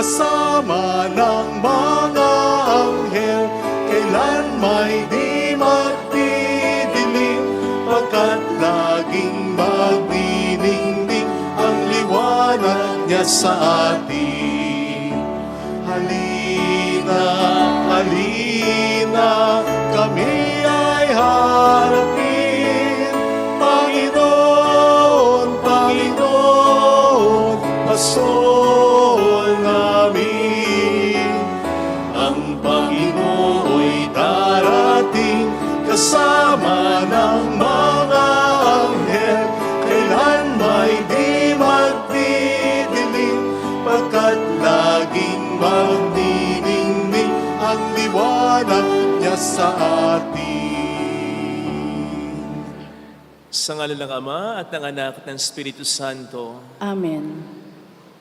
kasama ng mga anghel, kailan may di magdidilim, pagkat laging magdiningning ang liwanag niya sa atin. Halina, halina, kami ay harapin. Panginoon, Panginoon, Pastol namin. Ang Panginoo'y darating kasama ng mga anghel, kailan may di magdidilim, pagkat laging magdiningning ang liwanag niya sa atin. Sa ngalan ng Ama at ng Anak at ng Espiritu Santo. Amen.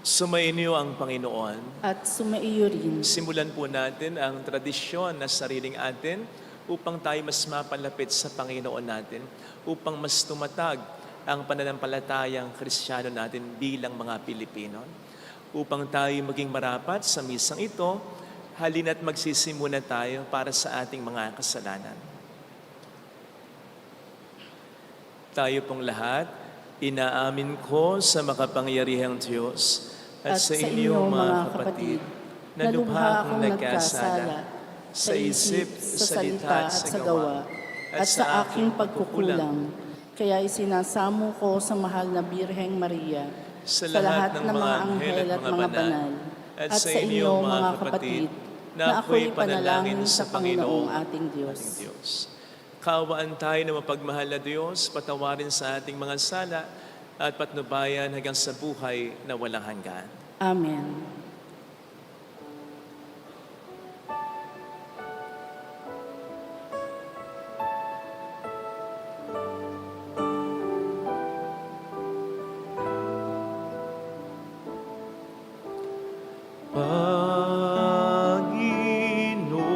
Sumainyo ang Panginoon. At sumaiyo rin. Simulan po natin ang tradisyon na sariling atin upang tayo mas mapalapit sa Panginoon natin, upang mas tumatag ang pananampalatayang Kristiyano natin bilang mga Pilipino. Upang tayo maging marapat sa misang ito, halina't magsisimula tayo para sa ating mga kasalanan. Tayo pong lahat, inaamin ko sa makapangyarihang Diyos at sa inyo mga kapatid, na lubha akong nagkasala sa isip, sa salita at sa gawa, at sa aking pagkukulang. Kaya isinasamo ko sa mahal na Birheng Maria, sa lahat ng mga anghel at mga banal, at sa inyo mga kapatid, na ako'y panalangin sa Panginoong ating Diyos. Kaawaan tayo na mapagmahal na Diyos, patawarin sa ating mga sala at patnubayan hanggang sa buhay na walang hanggan. Amen.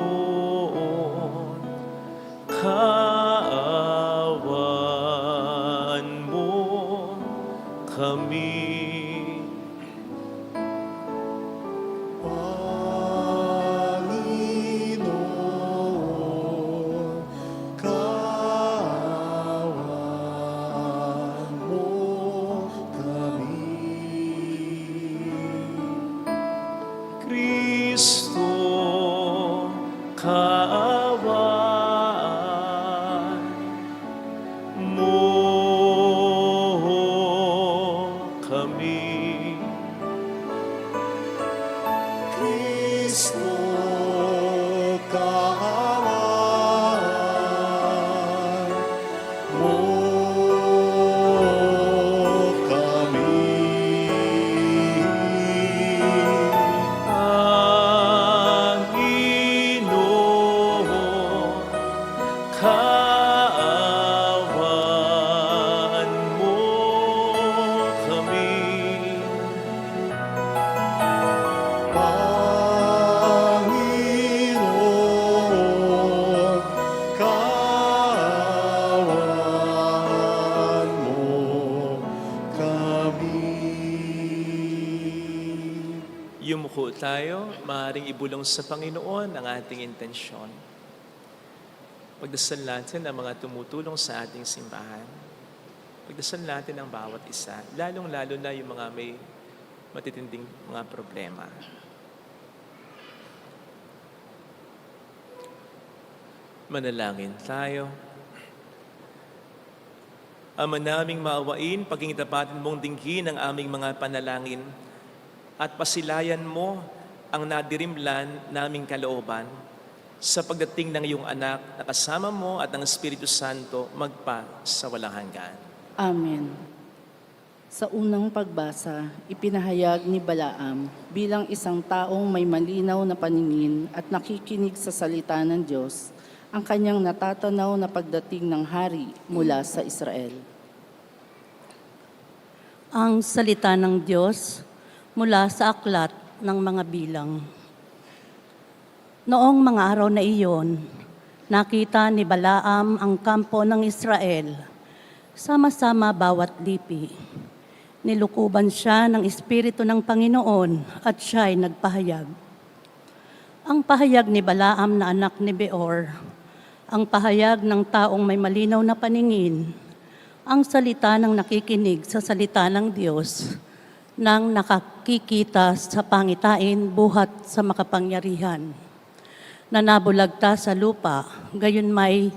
Panginoon, kaawaan mo kami. Panginoon, kaawaan mo kami. Kristo, kaawaan mo kami. Kristo, kaawaan mo kami. Panginoon, kaawaan mo kami. Panginoon, kaawaan mo kami. Yumuko tayo, maaaring ibulong sa Panginoon ang ating intensyon. Pagdasal natin ang mga tumutulong sa ating simbahan. Pagdasal natin ang bawat isa, lalong-lalo na yung mga may matitinding mga problema. Manalangin tayo. Ama naming maawain, paging tapatin mong dinggin ang aming mga panalangin at pasilayan mo ang nadirimlan naming kalooban sa pagdating ng iyong anak na kasama mo at ang Espiritu Santo magpa sa walang hanggan. Amen. Sa unang pagbasa, ipinahayag ni Balaam bilang isang taong may malinaw na paningin at nakikinig sa salita ng Diyos ang kanyang natatanaw na pagdating ng hari mula sa Israel. Ang salita ng Diyos mula sa aklat ng mga bilang. Noong mga araw na iyon, nakita ni Balaam ang kampo ng Israel, sama-sama bawat lipi. Nilukuban siya ng Espiritu ng Panginoon at siya'y nagpahayag. Ang pahayag ni Balaam na anak ni Beor, ang pahayag ng taong may malinaw na paningin, ang salita ng nakikinig sa salita ng Diyos, nang nakakikita sa pangitain buhat sa makapangyarihan. Nanabulagta sa lupa, gayon may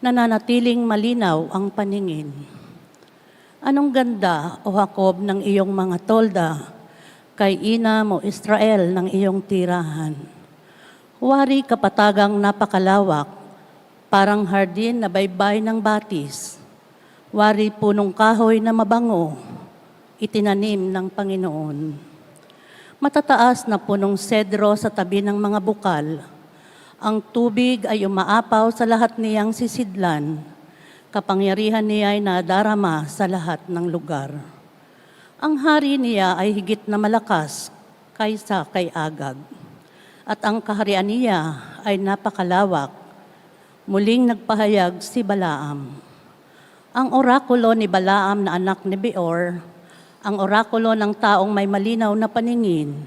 nananatiling malinaw ang paningin. Anong ganda, O Jacob, ng iyong mga tolda, kay ina mo Israel ng iyong tirahan. Wari kapatagang napakalawak, parang hardin na baybay ng batis. Wari punong kahoy na mabango, itinanim ng Panginoon. Matataas na punong sedro sa tabi ng mga bukal. Ang tubig ay umaapaw sa lahat niyang sisidlan. Kapangyarihan niya ay nadarama sa lahat ng lugar. Ang hari niya ay higit na malakas kaysa kay Agag. At ang kaharian niya ay napakalawak. Muling nagpahayag si Balaam. Ang orakulo ni Balaam na anak ni Beor, ang orakulo ng taong may malinaw na paningin,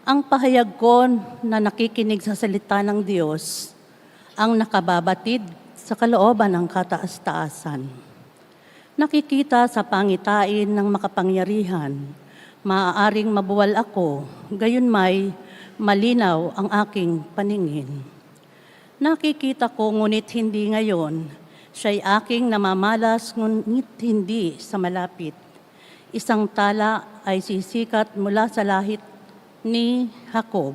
ang pahayag ko na nakikinig sa salita ng Diyos, ang nakababatid sa kalooban ng kataas-taasan. Nakikita sa pangitain ng makapangyarihan, maaaring mabuwal ako, gayon may malinaw ang aking paningin. Nakikita ko ngunit hindi ngayon, siya'y aking namamalas ngunit hindi sa malapit. Isang tala ay sisikat mula sa lahit ni Jacob.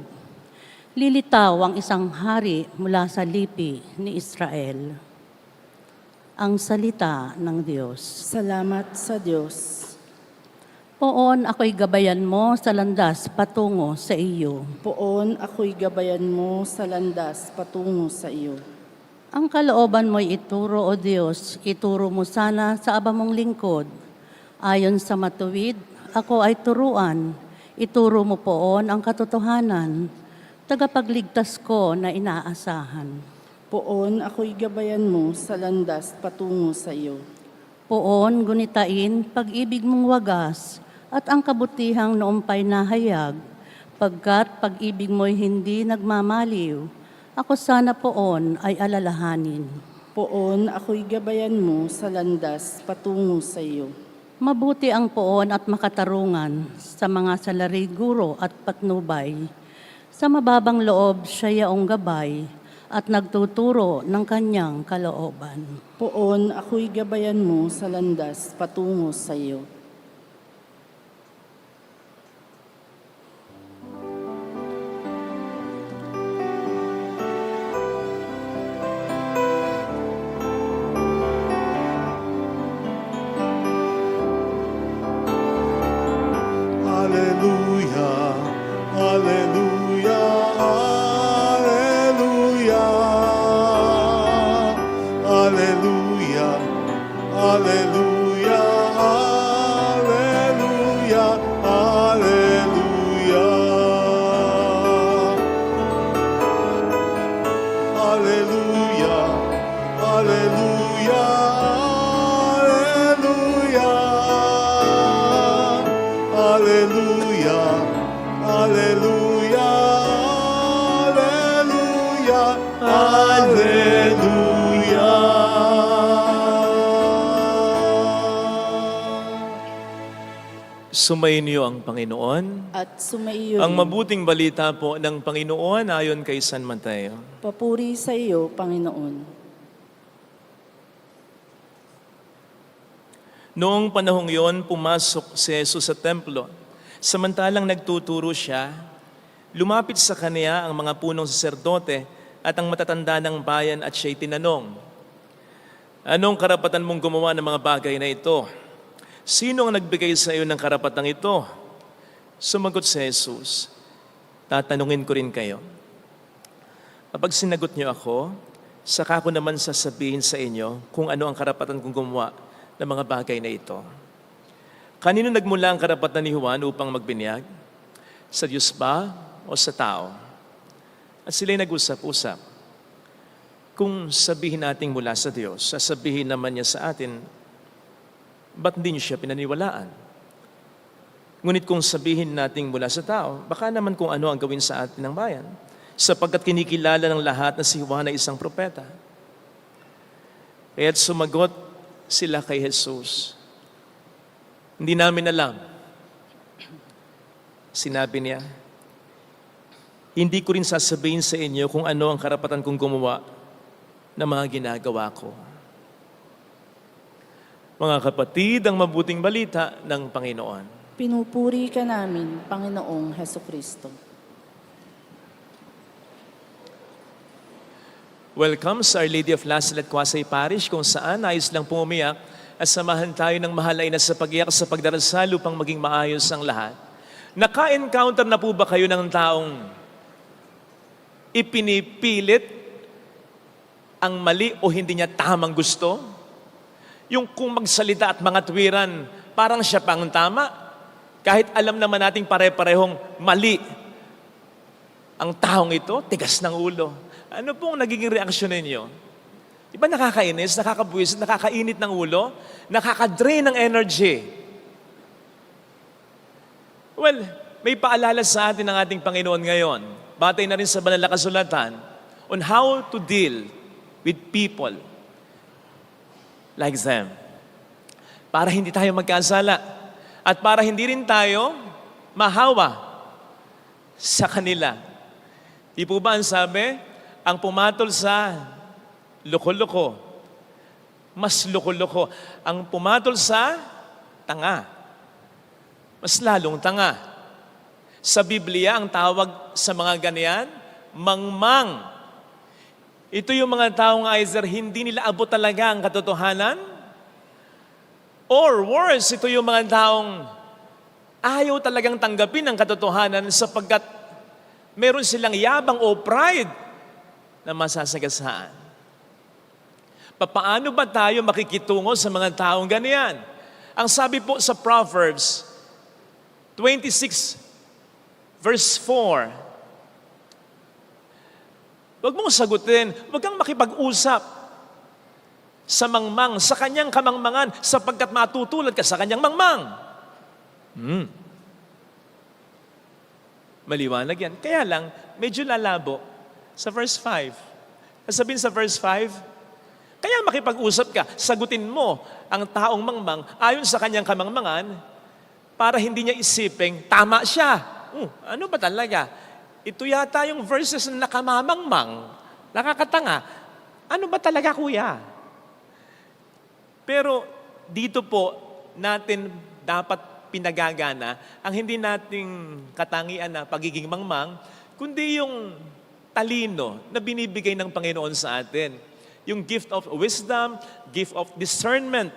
Lilitaw ang isang hari mula sa lipi ni Israel. Ang salita ng Diyos. Salamat sa Diyos. Poon ako'y gabayan mo sa landas patungo sa iyo. Poon ako'y gabayan mo sa landas patungo sa iyo. Ang kalooban mo'y ituro, O Diyos, ituro mo sana sa aba mong lingkod. Ayon sa matuwid, ako ay turuan. Ituro mo poon ang katotohanan, tagapagligtas ko na inaasahan. Poon ako'y gabayan mo sa landas patungo sa iyo. Poon gunitain pag-ibig mong wagas at ang kabutihang noompay nahayag, pagkat pag-ibig mo'y hindi nagmamaliw, ako sana poon ay alalahanin. Poon ako'y gabayan mo sa landas patungo sa iyo. Mabuti ang poon at makatarungan sa mga salariguro at patnubay. Sa mababang loob siya yaong gabay at nagtuturo ng kanyang kalooban. Poon ako'y gabayan mo sa landas patungo sa iyo. Hallelujah, hallelujah, hallelujah, hallelujah, hallelujah, hallelujah, hallelujah, hallelujah, hallelujah, hallelujah, hallelujah, hallelujah, hallelujah. Sumainyo ang Panginoon. At sumaiyo Ang rin. mabuting balita po ng Panginoon ayon kay San Mateo. Papuri sa iyo, Panginoon. Noong panahong yon, pumasok si Jesus sa templo. Samantalang nagtuturo siya, lumapit sa kaniya ang mga punong saserdote at ang matatanda ng bayan at siya'y tinanong, "Anong karapatan mong gumawa ng mga bagay na ito? Sino ang nagbigay sa iyo ng karapatang ito?" Sumagot si Jesus, "Tatanungin ko rin kayo. Kapag sinagot niyo ako, saka ko naman sasabihin sa inyo kung ano ang karapatan kong gumawa ng mga bagay na ito. Kanino nagmula ang karapatan ni Juan upang magbinyag? Sa Diyos ba o sa tao?" At sila'y nag-usap-usap. Kung sabihin nating mula sa Diyos, sasabihin naman niya sa atin, ba't hindi niyo siya pinaniwalaan? Ngunit kung sabihin natin mula sa tao, baka naman kung ano ang gawin sa atin ng bayan, sapagkat kinikilala ng lahat na si Juan ay isang propeta. Kaya't sumagot sila kay Jesus. Hindi namin alam. Sinabi niya, hindi ko rin sasabihin sa inyo kung ano ang karapatan kong gumawa ng mga ginagawa ko. Mga kapatid, ang mabuting balita ng Panginoon. Pinupuri ka namin, Panginoong Hesukristo. Welcome sa Our Lady of Lasalle at Quasay Parish, kung saan nais lang pumiyak at samahan tayo ng mahalay na sa pag-iyak sa pagdarasal upang maging maayos ang lahat. Naka-encounter na po ba kayo ng taong ipinipilit ang mali o hindi niya tamang gusto? Yung kung magsalita at mga tuwiran, parang siya pang tama. Kahit alam naman nating pare-parehong mali ang taong ito, tigas ng ulo. Ano pong nagiging reaksyon ninyo? Di ba nakakainis, nakakabuwisit, nakakainit ng ulo, nakaka-drain ng energy? Well, may paalala sa atin ng ating Panginoon ngayon. Batay na rin sa banal na kasulatan on how to deal with people like them. Para hindi tayo magkasala. At para hindi rin tayo mahawa sa kanila. Di po ba ang sabi? Ang pumatol sa loko-loko, mas loko-loko. Ang pumatol sa tanga, mas lalong tanga. Sa Biblia, ang tawag sa mga ganyan, mangmang. Ito yung mga taong either hindi nila abot talaga ang katotohanan, or worse, ito yung mga taong ayaw talagang tanggapin ang katotohanan sapagkat meron silang yabang o pride na masasagasaan. Paano ba tayo makikitungo sa mga taong ganyan? Ang sabi po sa Proverbs 26 verse 4, huwag mong sagutin, huwag kang makipag-usap sa mangmang, sa kanyang kamangmangan, sapagkat matutulad ka sa kanyang mangmang. Maliwanag yan. Kaya lang, medyo lalabo sa verse 5. Sabihin sa verse 5, kaya makipag-usap ka, sagutin mo ang taong mangmang ayon sa kanyang kamangmangan para hindi niya isiping, tama siya. Ano ba talaga? Ito yata yung verses na nakamamangmang, nakakatanga. Ano ba talaga, kuya? Pero dito po natin dapat pinagagana ang hindi nating katangian na pagiging mangmang, kundi yung talino na binibigay ng Panginoon sa atin. Yung gift of wisdom, gift of discernment.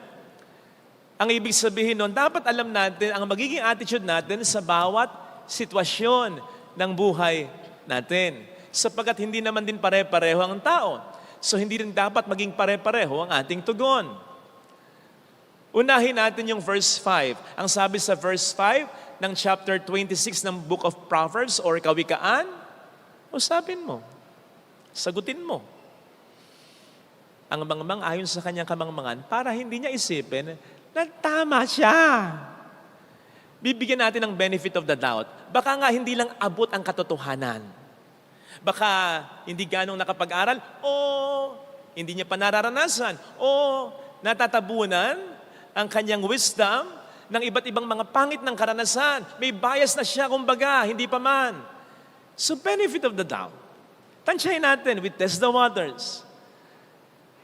Ang ibig sabihin nun, dapat alam natin ang magiging attitude natin sa bawat sitwasyon ng buhay natin. Sapagkat hindi naman din pare-pareho ang tao. So hindi rin dapat maging pare-pareho ang ating tugon. Unahin natin yung verse 5. Ang sabi sa verse 5 ng chapter 26 ng Book of Proverbs or Kawikaan, usapin mo, sagutin mo. Ang mangmang ayon sa kanyang kamangmangan para hindi niya isipin na tama siya. Bibigyan natin ng benefit of the doubt. Baka nga hindi lang abot ang katotohanan. Baka hindi ganong nakapag-aral o hindi niya pa nararanasan o natatabunan ang kanyang wisdom ng iba't ibang mga pangit ng karanasan. May bias na siya, kumbaga, hindi pa man. So, benefit of the doubt. Tansyahin natin, we test the waters.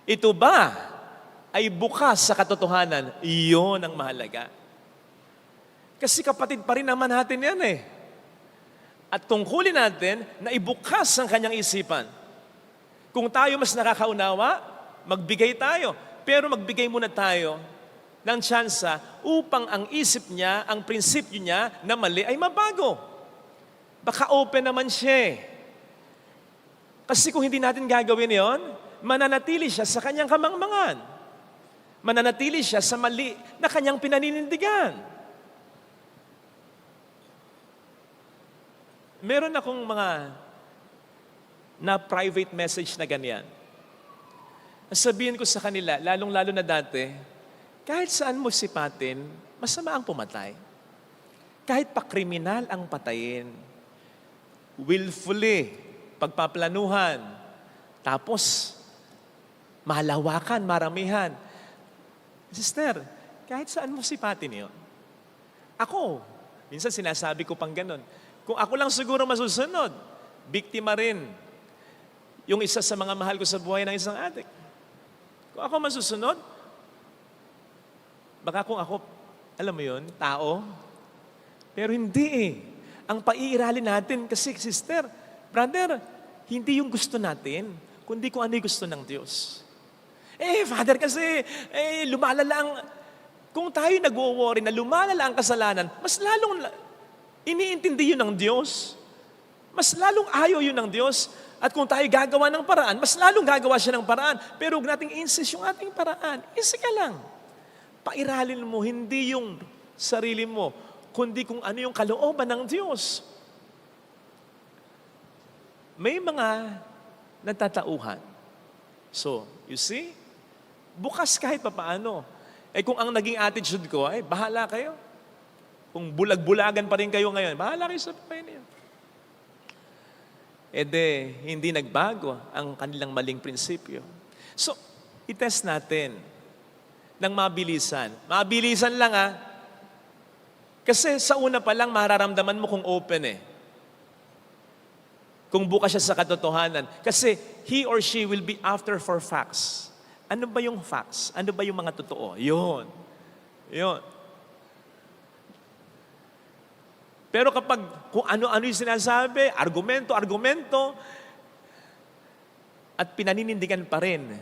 Ito ba ay bukas sa katotohanan? Iyon ang mahalaga. Kasi kapatid pa rin naman natin yan eh. At tungkulin natin na ibukas ang kanyang isipan. Kung tayo mas nakakaunawa, magbigay tayo. Pero magbigay muna tayo ng tsansa upang ang isip niya, ang prinsipyo niya na mali ay mabago. Baka open naman siya. Kasi kung hindi natin gagawin yon, mananatili siya sa kanyang kamangmangan. Mananatili siya sa mali na kanyang pinaninindigan. Meron akong mga na private message na ganyan. Sabihin ko sa kanila, lalong-lalo na dati, kahit saan mo sipatin, masama ang pumatay. kahit pa kriminal ang patayin, willfully, pagpaplanuhan, tapos malawakan, maramihan. Sister, kahit saan mo sipatin yun. Ako, minsan sinasabi ko pang ganun, kung ako lang siguro masusunod, biktima rin yung isa sa mga mahal ko sa buhay ng isang adik. Kung ako masusunod, baka kung ako, alam mo yun, tao, pero hindi eh. Ang paiiralin natin, kasi sister, brother, hindi yung gusto natin, kundi kung ano yung gusto ng Diyos. Father, kasi lumalala ang, kung tayo nag-worry na lumalala ang kasalanan, mas lalong iniintindi yun ng Diyos. Mas lalong ayaw yun ng Diyos. At kung tayo gagawa ng paraan, mas lalong gagawa siya ng paraan. Pero huwag nating insist yung ating paraan. Isa ka lang. Pairalin mo, hindi yung sarili mo, kundi kung ano yung kalooban ng Diyos. May mga nagtatauhan. So, you see, bukas kahit papaano. Kung ang naging attitude ko, bahala kayo. Kung bulag-bulagan pa rin kayo ngayon, bahala kayo sa buhay niyo. Hindi nagbago ang kanilang maling prinsipyo. So, itest natin ng mabilisan. Mabilisan lang Kasi sa una pa lang, mararamdaman mo kung open Kung bukas siya sa katotohanan. Kasi he or she will be after for facts. Ano ba yung facts? Ano ba yung mga totoo? Yun. Pero kapag kung ano-ano yung sinasabi, argumento, at pinaninindigan pa rin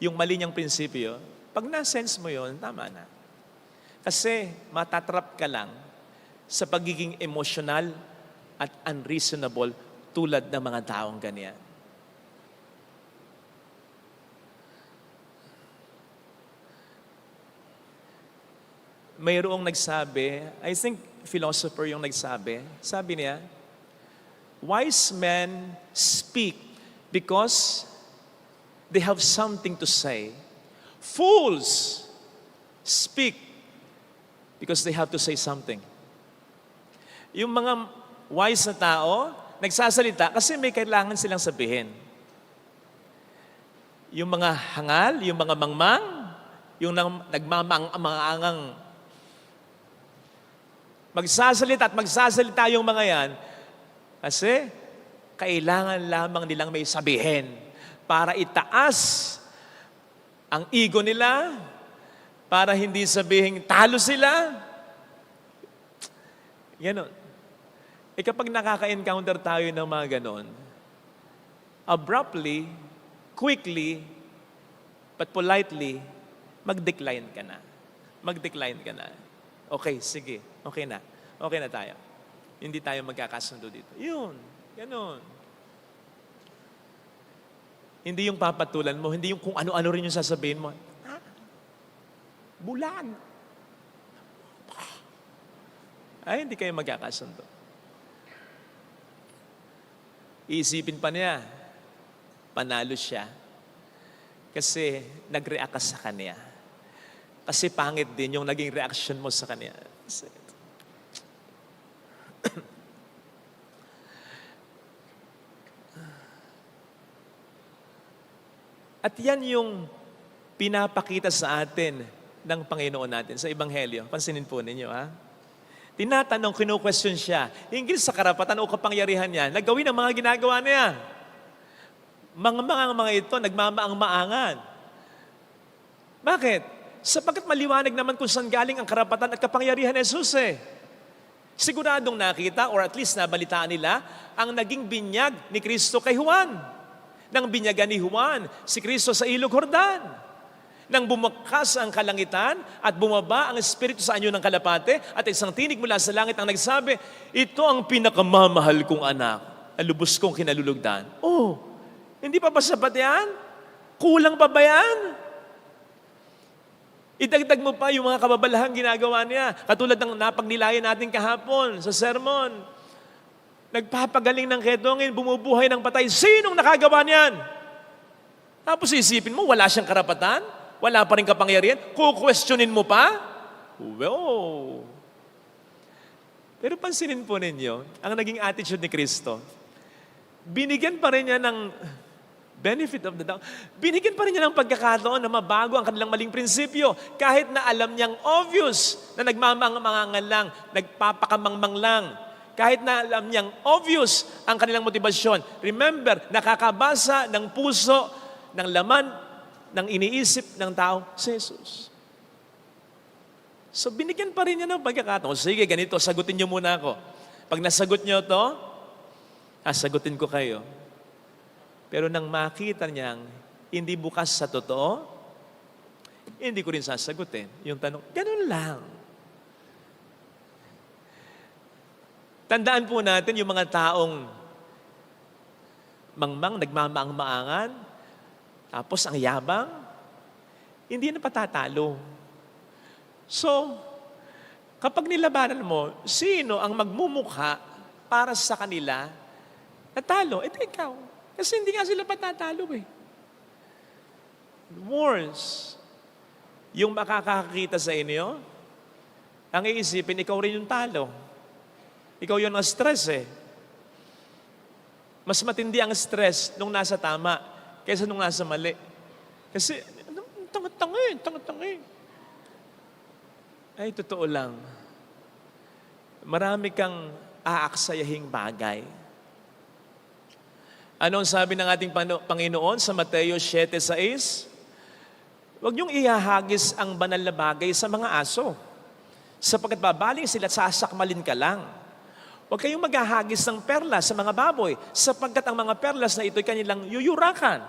yung mali niyang prinsipyo, pag na-sense mo yun, tama na. Kasi matatrap ka lang sa pagiging emotional at unreasonable tulad ng mga taong ganyan. Mayroong nagsabi, I think philosopher yung nagsabi, sabi niya, wise men speak because they have something to say. Fools speak because they have to say something. Yung mga wise na tao, nagsasalita kasi may kailangan silang sabihin. Yung mga hangal, yung mga mangmang, yung nagmamang-angang magsasalita yung mga yan kasi kailangan lamang nilang may sabihin para itaas ang ego nila, para hindi sabihin talo sila. Ganon. Kapag nakaka-encounter tayo ng mga ganon, abruptly, quickly, but politely, mag-decline ka na. Okay, sige. Okay na tayo. Hindi tayo magkakasundo dito. Yun, ganon. Hindi yung papatulan mo, hindi yung kung ano-ano rin yung sasabihin mo. Bulag. Hindi kayo magkakasundo. Iisipin pa niya, panalo siya. Kasi nag-react ka sa kanya. Kasi pangit din yung naging reaction mo sa kanya. At yan yung pinapakita sa atin ng Panginoon natin sa Ebanghelyo. Pansinin po ninyo, Tinatanong, kinu-question siya, hinggil sa karapatan o kapangyarihan niya, nagawin ang mga ginagawa niya. Mga ito, nagmamaang-maangan. Bakit? Sapagkat maliwanag naman kung saan galing ang karapatan at kapangyarihan ni Jesus Siguradong nakita or at least nabalitaan nila ang naging binyag ni Kristo kay Juan. Nang binyagan ni Juan si Kristo sa Ilog Jordan. Nang bumakas ang kalangitan at bumaba ang Espiritu sa anyo ng kalapate at isang tinig mula sa langit ang nagsabi, ito ang pinakamamahal kong anak, alubos kong kinalulugdan. Hindi pa ba sapat yan? Kulang pa ba yan? Idagdag mo pa yung mga kababalahang ginagawa niya. Katulad ng napagnilayan natin kahapon sa sermon. Nagpapagaling ng ketongin, bumubuhay ng patay. Sinong nakagawa niyan? Tapos isipin mo, wala siyang karapatan? Wala pa rin kapangyarihan? Kukwestiyonin mo pa? Wow! Pero pansinin po ninyo, ang naging attitude ni Kristo, binigyan pa rin niya ng benefit of the doubt. Binigyan pa rin niya ng pagkakataon na mabago ang kanilang maling prinsipyo. Kahit na alam niyang obvious na nagmamangangan lang, nagpapakamangmang lang. Kahit na alam niyang obvious ang kanilang motibasyon. Remember, nakakabasa ng puso, ng laman, ng iniisip ng tao, si Jesus. So binigyan pa rin niya ng pagkakataon. Sige, ganito, sagutin niyo muna ako. Pag nasagot niyo to, sagutin ko kayo. Pero nang makita niyang hindi bukas sa totoo, hindi ko rin sasagutin. Yung tanong, ganun lang. Tandaan po natin yung mga taong mangmang, nagmamaang-maangan, tapos ang yabang, hindi na patatalo. So, kapag nilabanan mo, sino ang magmumukha para sa kanila, natalo? Ito ikaw. Kasi hindi nga sila patatalo eh. Worse, yung makakakita sa inyo, ang iisipin, ikaw rin yung talo. Ikaw yun ang stress eh. Mas matindi ang stress nung nasa tama kaysa nung nasa mali. Kasi, tanga-tanga eh. Ay, totoo lang. Marami kang aaksayahing bagay. Ano ang sabi ng ating Panginoon sa Mateo 7:6? Huwag niyong ihahagis ang banal na bagay sa mga aso, sapagkat babaling sila at sasakmalin ka lang. Huwag kayong maghahagis ng perlas sa mga baboy, sapagkat ang mga perlas na ito'y kanilang yuyurakan.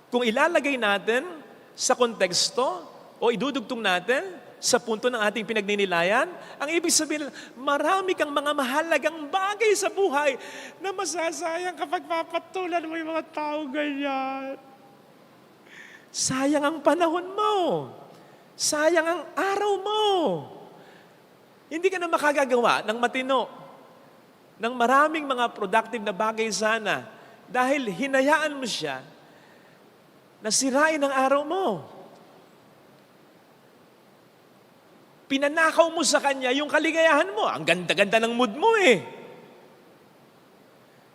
Kung ilalagay natin sa konteksto o idudugtong natin sa punto ng ating pinagninilayan, ang ibig sabihin, marami kang mga mahalagang bagay sa buhay na masasayang kapag papatulan mo yung mga tao ganyan. Sayang ang panahon mo. Sayang ang araw mo. Hindi ka na makagagawa ng matino, ng maraming mga productive na bagay sana dahil hinayaan mo siya na sirain ang araw mo. Pinanakaw mo sa kanya yung kaligayahan mo. Ang ganda-ganda ng mood mo eh.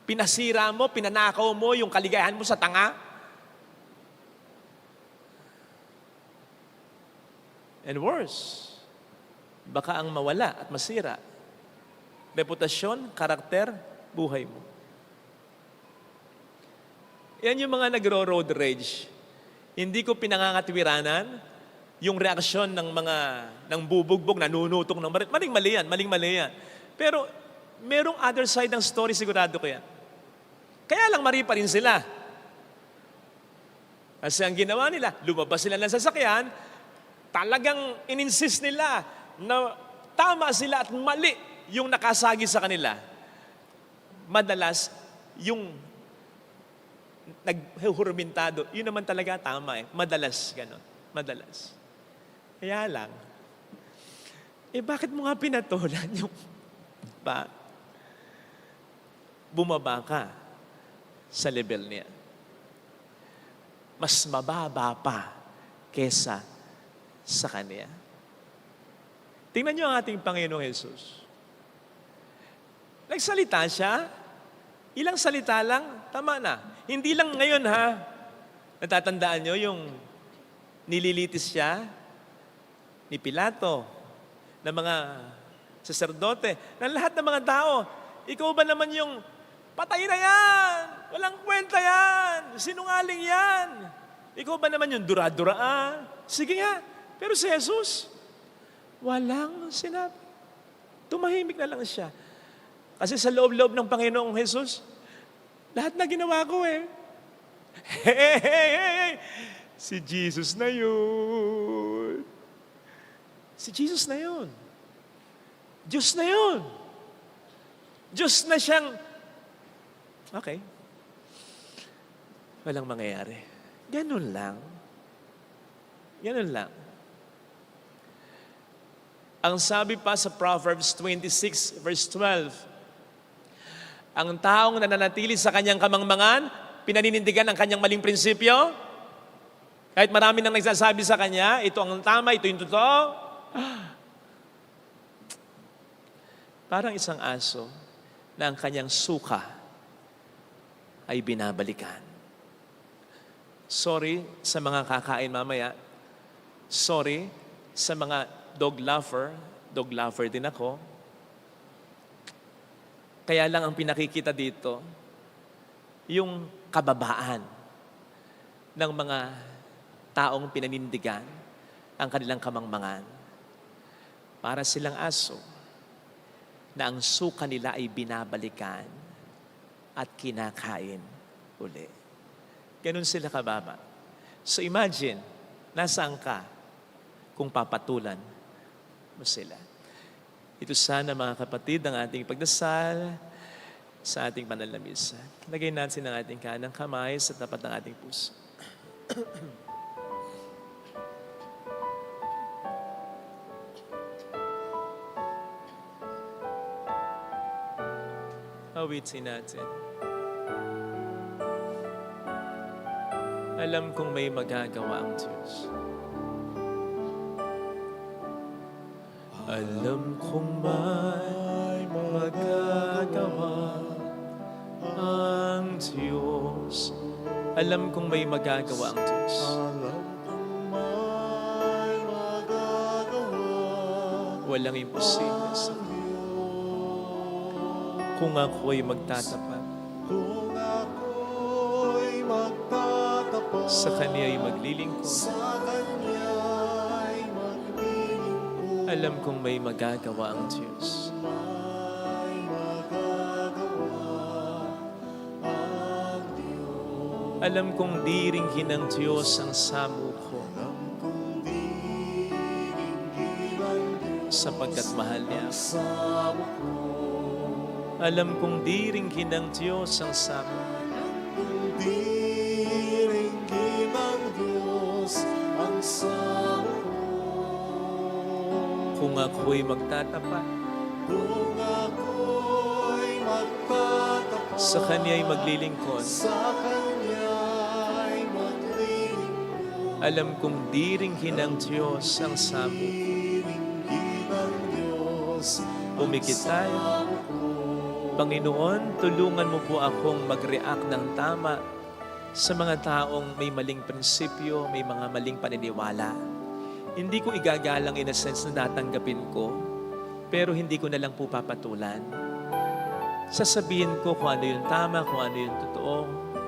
Pinasira mo, pinanakaw mo yung kaligayahan mo sa tanga. And worse, baka ang mawala at masira. Reputasyon, karakter, buhay mo. Yan yung mga nagro-road rage. Hindi ko pinangangatwiranan yung reaksyon ng bubugbog, nanunutong ng maling-mali yan. Pero merong other side ng story, sigurado ko yan. Kaya lang mari pa rin sila. Kasi ang ginawa nila, lumabas sila ng sasakyan, talagang ininsist nila na tama sila at mali yung nakasagi sa kanila. Madalas, yung naghurumintado, yun naman talaga tama eh. Madalas, ganon. Madalas. Kaya lang, bakit mo nga pinatulan yung bumaba ka sa level niya? Mas mababa pa kesa sa kanya. Tingnan niyo ang ating Panginoong Jesus. Nagsalita siya, ilang salita lang, tama na. Hindi lang ngayon ha, natatandaan niyo yung nililitis siya ni Pilato, ng mga saserdote, ng lahat ng mga tao. Ikaw ba naman yung patay na yan? Walang kwenta yan. Sinungaling yan. Ikaw ba naman yung dura-duraan? Sige nga. Pero si Jesus, walang sinabi. Tumahimik na lang siya. Kasi sa loob-loob ng Panginoong Jesus, lahat na ginawa ko eh. Hey. Si Jesus na yun. Si Jesus na yun. Diyos na yun. Diyos na siyang, okay, walang mangyayari. Ganun lang. Ganun lang. Ang sabi pa sa Proverbs 26, verse 12, ang taong nananatili sa kanyang kamangmangan, pinaninindigan ang kanyang maling prinsipyo, kahit marami nang nagsasabi sa kanya, ito ang tama, ito yung totoo, Parang isang aso na ang kanyang suka ay binabalikan. Sorry sa mga kakain mamaya. Sorry sa mga dog lover. Dog lover din ako. Kaya lang ang pinakikita dito, yung kababaan ng mga taong pinanindigan ang kanilang kamangmangan. Para silang aso na ang suka nila ay binabalikan at kinakain uli. Ganun sila kababa. So imagine, nasaan ka kung papatulan mo sila. Ito sana mga kapatid ang ating pagdasal sa ating banal na misa. Lagay natin ang ating kanang kamay sa tapat ng ating puso. Awitin natin. Alam kong may magagawa ang Diyos. Alam kong may magagawa ang Diyos. Alam kong may magagawa ang Diyos. Alam kong may magagawa Walang imposible sa Kanya. Kung ako'y magtatapat, kung ako'y magtatapat sa Kanya'y maglilingkod, sa Kanya'y maglilingkod. alam kong may magagawa ang Diyos. May magagawa ang Diyos. Alam kong diringhin ng Diyos ang samo ko Alam kong diringgin ang Diyos sapagkat mahal niya ako. sama ko. Alam kong diringhin ng Diyos ang samo Kung diringgin ang Diyos ang sama ko. kung ako'y magtatapat, Kung ako'y magtatapat sa Kanya'y maglilingkod. sa Kanya'y maglilingkod. Alam kong diringhin ng Diyos ang samo. Diringgin ang Diyos Pumikit tayo. Panginoon, tulungan mo po akong mag-react ng tama sa mga taong may maling prinsipyo, may mga maling paniniwala. Hindi ko igagalang in a sense na natanggapin ko, pero hindi ko na lang po papatulan. Sasabihin ko kung ano yung tama, kung ano yung totoo,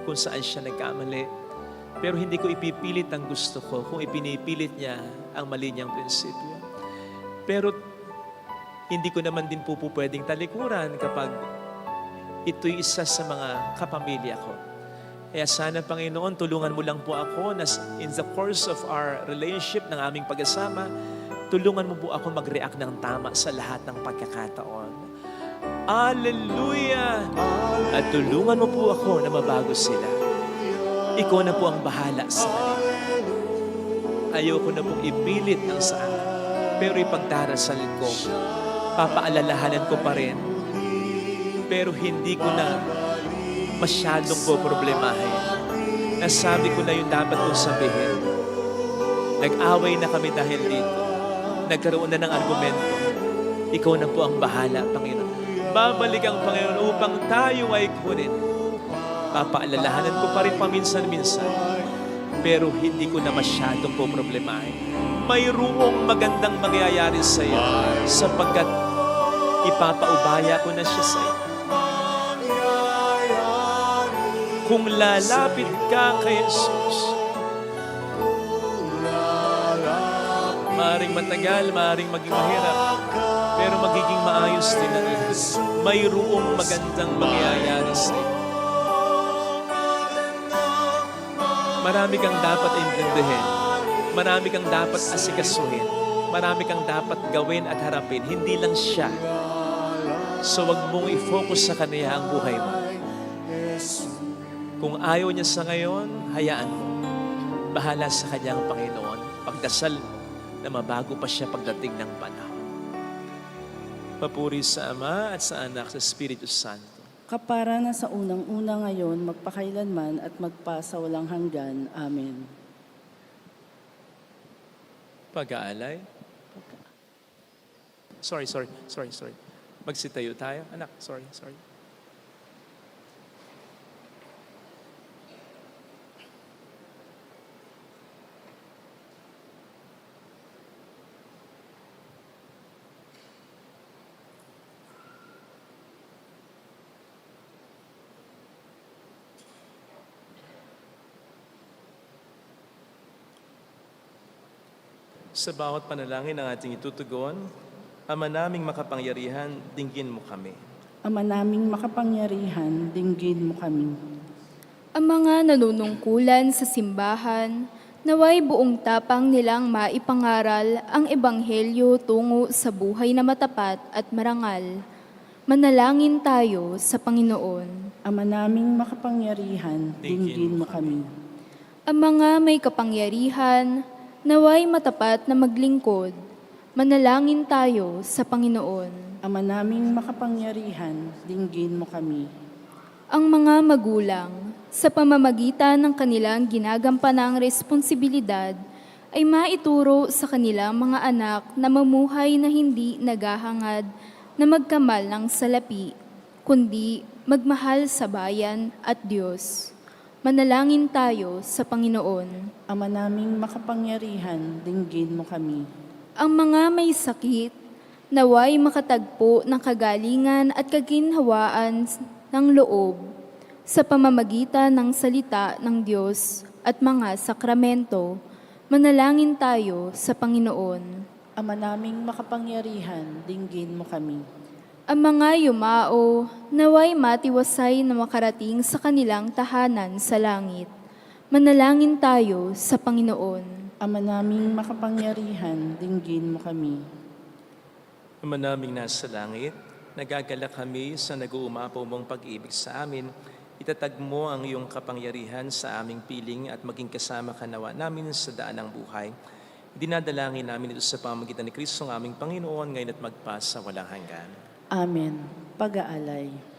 kung saan siya nagkamali. Pero hindi ko ipipilit ang gusto ko kung ipinipilit niya ang mali niyang prinsipyo. Pero hindi ko naman din po pwedeng talikuran kapag ito'y isa sa mga kapamilya ko. Kaya sana, Panginoon, tulungan mo lang po ako na in the course of our relationship ng aming pag-asama, tulungan mo po ako mag-react ng tama sa lahat ng pagkakataon. Hallelujah! At tulungan mo po ako na mabago sila. Ikaw na po ang bahala sa kanila. Ayoko na pong ipilit ang saan, pero ipagdarasal ko. Papaalalahanan ko pa rin, pero hindi ko na masyadong po problemahin. Nasabi ko na yung dapat kong sabihin. Nag-away na kami dahil dito. Nagkaroon na ng argumento. Ikaw na po ang bahala, Panginoon. Babalik ang Panginoon upang tayo ay kunin. Papaalalahanan ko pa rin paminsan-minsan, pero hindi ko na masyadong po problemahin. Mayroong magandang mangyayari sa iyo sapagkat ipapaubaya ko na siya sa iyo. Kung lalapit ka kay Jesus, maaaring matagal, maaaring maging mahirap, pero magiging maayos din ang lahat. Mayroong magandang mangyayari sa iyo. Marami kang dapat intindihin. Marami kang dapat asikasuhin. Marami kang dapat gawin at harapin. Hindi lang siya. So wag mong i-focus sa Kanya ang buhay mo. Kung ayaw niya sa ngayon, hayaan mo. Bahala sa Kanyang Panginoon. Pagdasal na mabago pa siya pagdating ng panahon. Papuri sa Ama at sa Anak, sa Espiritu Santo. Kapara na sa unang-una ngayon, magpakailanman at magpasawalang hanggan. Amen. Pag-aalay. Sorry. Magsitayo tayo. Anak, sorry. Sa bawat panalangin ng ating itutugon, Ama naming makapangyarihan, dinggin mo kami. Ama naming makapangyarihan, dinggin mo kami. Ang mga nanunungkulan sa simbahan, naway buong tapang nilang maipangaral ang ebanghelyo tungo sa buhay na matapat at marangal. Manalangin tayo sa Panginoon. Ama naming makapangyarihan, dinggin mo kami. Ang mga may kapangyarihan, naway matapat na maglingkod. Manalangin tayo sa Panginoon. Ama naming makapangyarihan, dinggin mo kami. Ang mga magulang, sa pamamagitan ng kanilang ginagampanan responsibilidad, ay maituro sa kanilang mga anak na mamuhay na hindi naghahangad na magkamal ng salapi, kundi magmahal sa bayan at Diyos. Manalangin tayo sa Panginoon. Ama naming makapangyarihan, dinggin mo kami. Ang mga may sakit, naway makatagpo ng kagalingan at kaginhawaan ng loob sa pamamagitan ng salita ng Diyos at mga sakramento. Manalangin tayo sa Panginoon. Ama naming makapangyarihan, dinggin mo kami. Ang mga yumao, naway matiwasay na makarating sa kanilang tahanan sa langit. Manalangin tayo sa Panginoon. Ama naming makapangyarihan, dinggin mo kami. Ama naming nasa langit, nagagalak kami sa nag-uumapaw mong pag-ibig sa amin. Itatag mo ang iyong kapangyarihan sa aming piling at maging kasama ka nawa namin sa daan ng buhay. Dinadalangin namin ito sa pamamagitan ni Kristo ang aming Panginoon ngayon at magpas sa walang hanggan. Amen. Pag-aalay.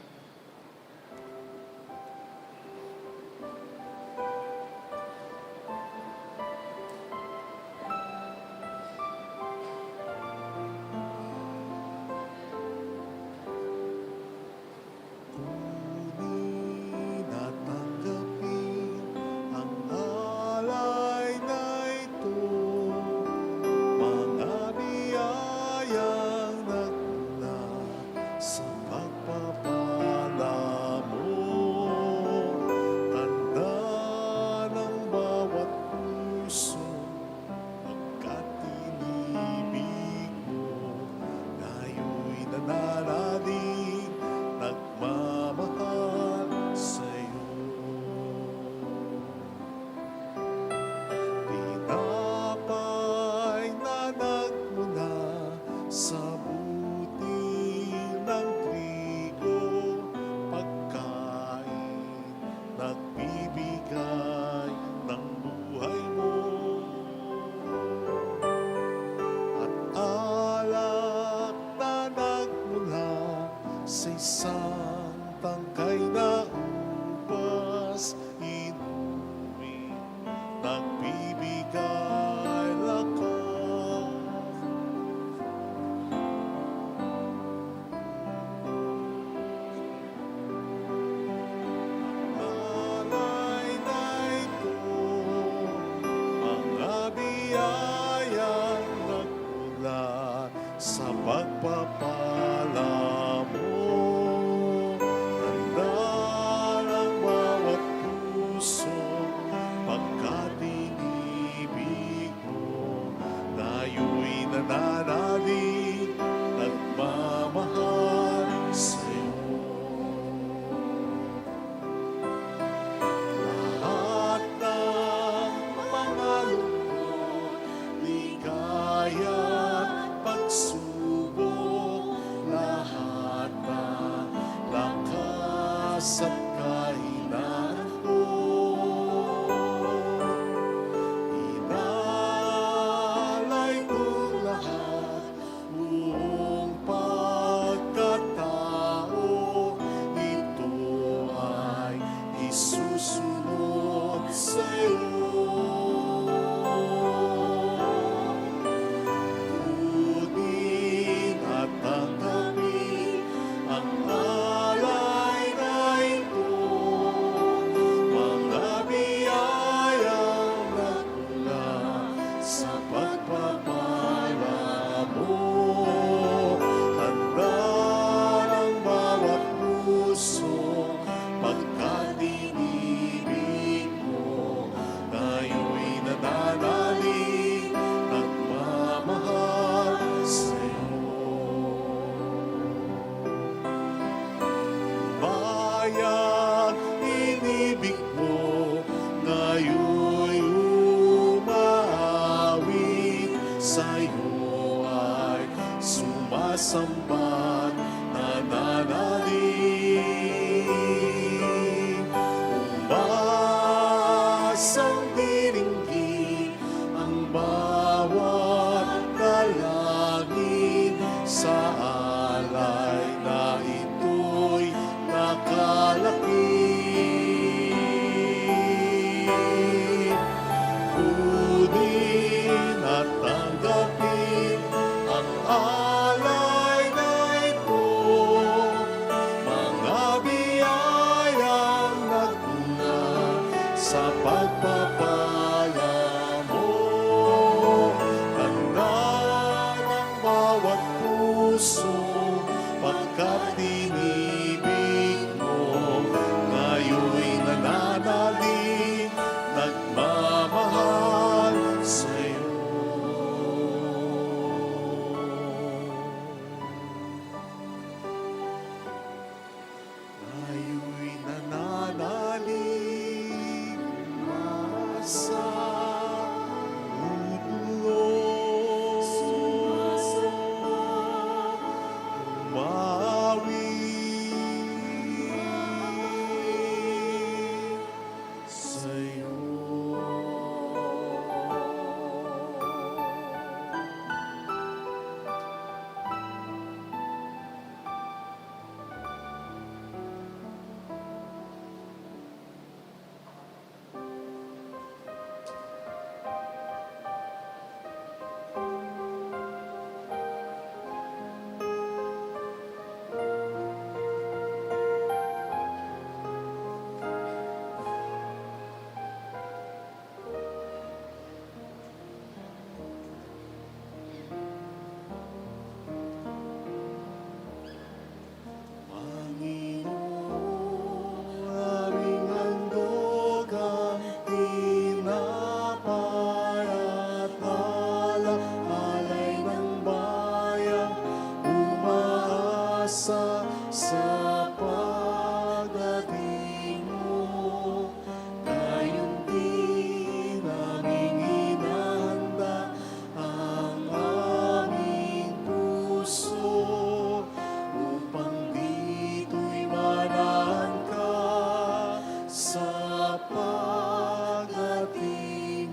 Kunin at tanggapin ang alay na ito, mga biyayang nagmula sa pagpapala mo. Tanda ng bawat puso, pagkat inibig mo, ngayo'y nananalig, nagmamahal sa'yo. Tinapay na nagmula sa butil ng trigo, pagkain nagbibigay ng buhay mo. At alak na nagmula sa isang tangkay na upas, inumin, nagbibigay lakas. Alay na ito, mga biyayang nagmula sa pagpapala mo. Tanda ng bawat puso, pagkat inibig mo, ngayo'y nananalig, nagmamahal sa'yo. Lahat ng mga lungkot, ligaya at pagsubok, lahat ng lakas at kahinaan ko, inalay kong lahat, buong pagkatao, ito ay isusunod sa'yo. Kunin at tanggapin umaasa sa pagdating mo. Gayon din aming inihanda ang aming puso upang dito'y manahan ka sa pagdating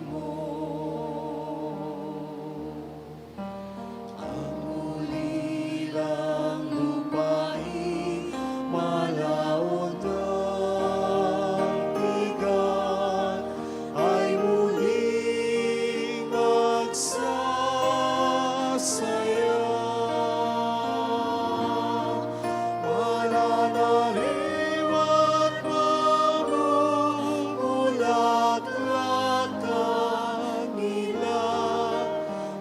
mo. Ang ulirang lupain malaon ng tigang ay muling magsasaya. Mananaliw at mamumulat-lat ang ilang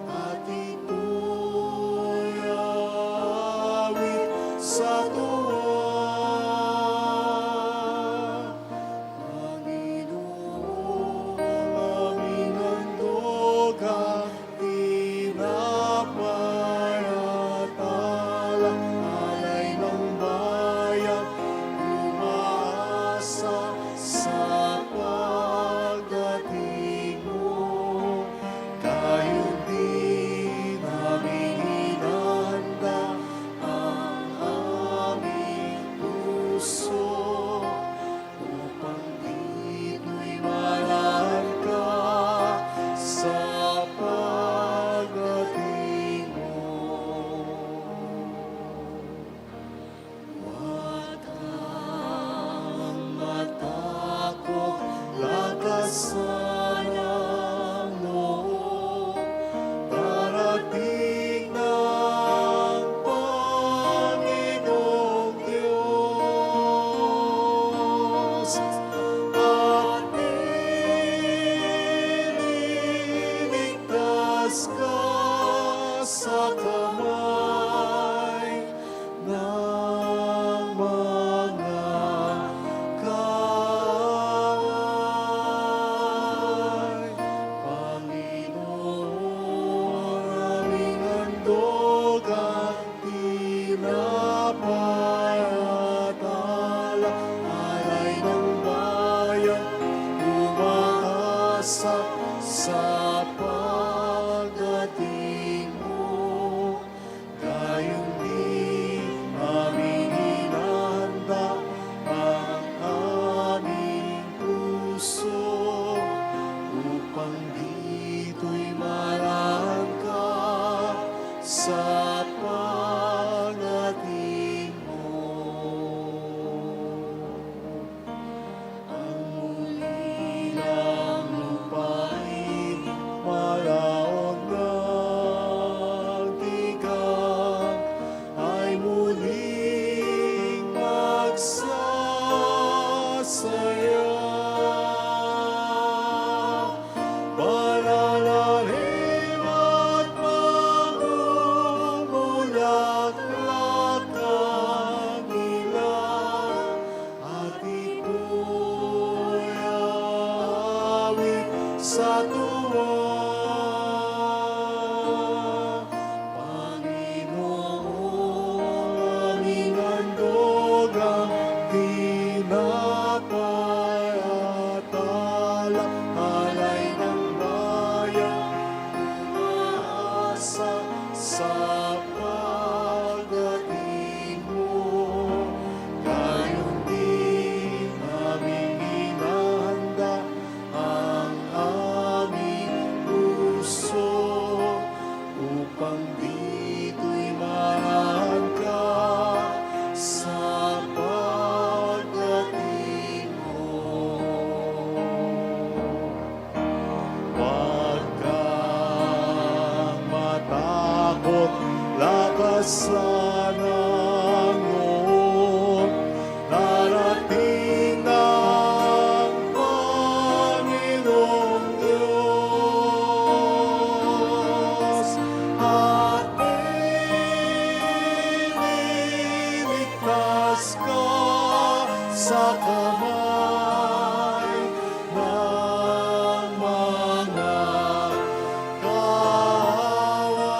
at ito'y awit sa tuwa. Panginoon, aming handog ang tinapay at alak, alay ng bayan, umaasa sa pagdating mo. Gayon din aming inihanda ang aming puso upang dito'y manahan ka sa pagdating mo. Huwag kang matakot, lakasan ang loob. Darating ng Panginoong Diyos at ililigtas ka sa kamay ng mga kaaway. Panginoon, aming handog ang tinapay at alak, alay ng bayan, umaasa sa pagdating mo. Gayon din aming inihanda ang aming puso upang dito'y manahan ka sa pagdating mo. Ang ulirang lupain malaon ng tigang ay muling magsasaya. Mananaliw at mamumulat-lat ang ilang at ito'y awit sa tuwa. Panginoon, aming handog ang tinapay at alak, alay ng bayan, umaasa sa pagdating mo. Gayon din aming inihanda ang aming puso upang dito'y manahan ka sa pagdating mo. Huwag kang matakot, lakasan ang loob. Darating ng Panginoong Diyos at ililigtas ka sa kamay ng mga kaaway.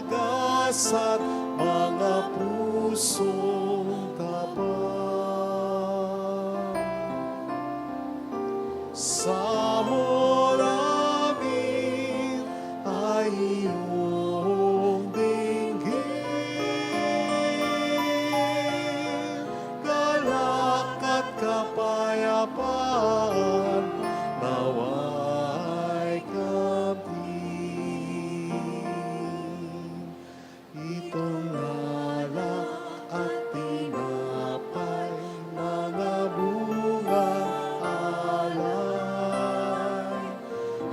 wagas at mga pusong tapat. Sa amor namin ay iyong dinggin, galak at kapayapaan nawa'y kamtin. Itong alak at tinapay, mga bungang alay,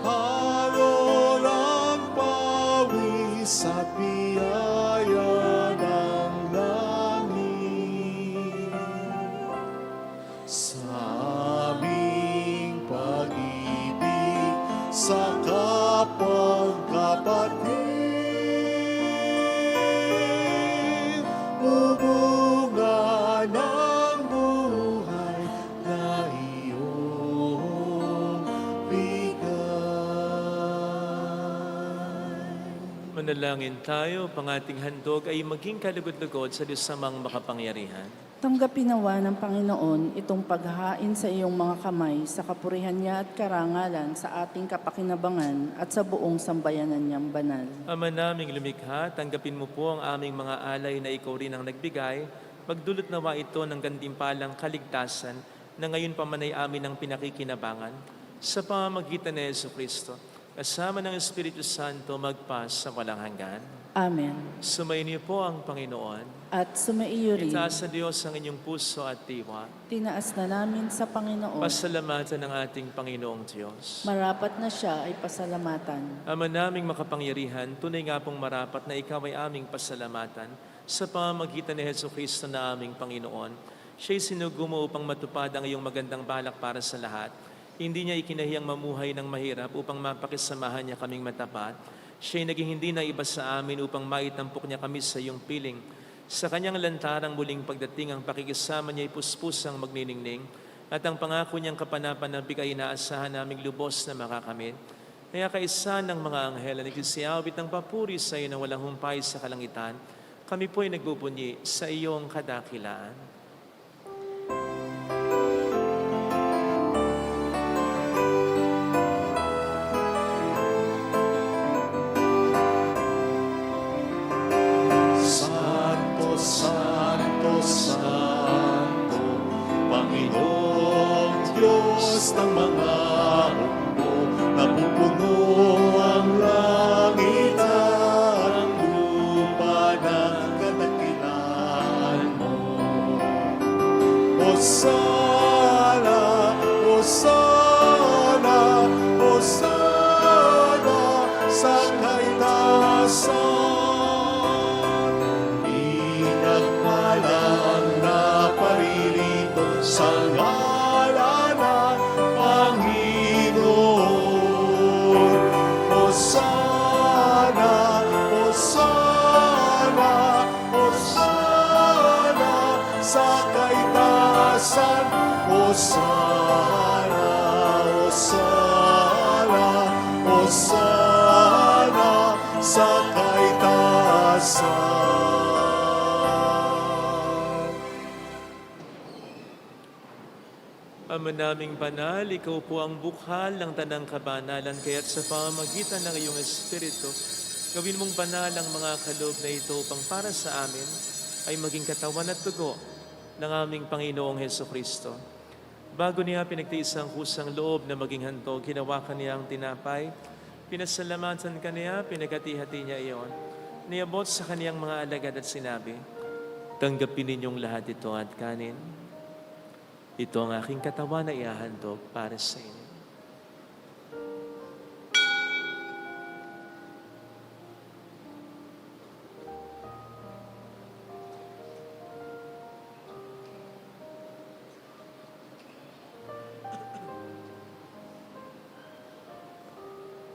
halo ng pawis at biyaya ng langit. Sa aming pag-ibig sa kapwang kapatid, bubunga ng buhay na iyong bigay. Manalangin tayo, pangating handog ay maging kalugod-lugod sa Diyos samang makapangyarihan. Tanggapin nawa ng Panginoon itong paghahain sa iyong mga kamay sa kapurihan niya at karangalan sa ating kapakinabangan at sa buong sambayanan niyang banal. Ama naming lumikha, tanggapin mo po ang aming mga alay na ikaw rin ang nagbigay. Magdulot nawa ito ng gantimpalang kaligtasan na ngayon pa man ay amin ang pinakikinabangan. Sa pamamagitan ni Jesucristo, kasama ng Espiritu Santo magpas sa walang hanggan. Amen. Sumayin niyo po ang Panginoon. At sumaiyo rin, Itaas sa Diyos ang inyong puso at diwa. tinaas na namin sa Panginoon. Pasalamatan ng ating Panginoong Diyos. Marapat na siya ay pasalamatan. Ama naming makapangyarihan, tunay nga pong marapat na ikaw ay aming pasalamatan sa pamamagitan ni Jesucristo na aming Panginoon. Siya'y sinugo mo upang matupad ang iyong magandang balak para sa lahat. Hindi niya ikinahiyang mamuhay ng mahirap upang mapakisamahan niya kaming matapat. Siya'y naging hindi na iba sa amin upang maitampok niya kami sa iyong piling. Sa kanyang lantarang muling pagdating, ang pakikisama niya ay puspusang magniningning at ang pangako niyang kapanapanabik ay inaasahan naming lubos na makakamit. Kaya kaisa ng mga anghel na nagsisiyawit ng papuri sa iyo na walang humpay sa kalangitan, kami po ay nagbubunyi sa iyong kadakilaan. Santo, Santo, Santo, Panginoong Diyos ng mga hukbo, napupuno ang langit at ang lupa ng kadakilaan mo. Hosana, Hosana, Hosana sa kaitaasan. Pinagpalang na paririto sa ngalan ng Panginoon. Hosana, Hosana, Hosana sa kaitaasan. Hosana, Hosana, Hosana sa kaitaasan. Ama naming banal, ikaw po ang bukhal ng tanang kabanalan, kaya't sa pamamagitan ng iyong Espiritu, gawin mong banal ang mga kaloob na ito upang para sa amin ay maging katawan at dugo ng aming Panginoong Hesukristo. Bago niya pinagtiis ang kusang loob na maging handog, hinawakan niya ang tinapay, pinasalamatan kaniya, pinagati-hati niya iyon, niabot sa kaniyang mga alagad at sinabi, tanggapin ninyong lahat ito at kanin. Ito ang aking katawan na iahandog para sa inyo.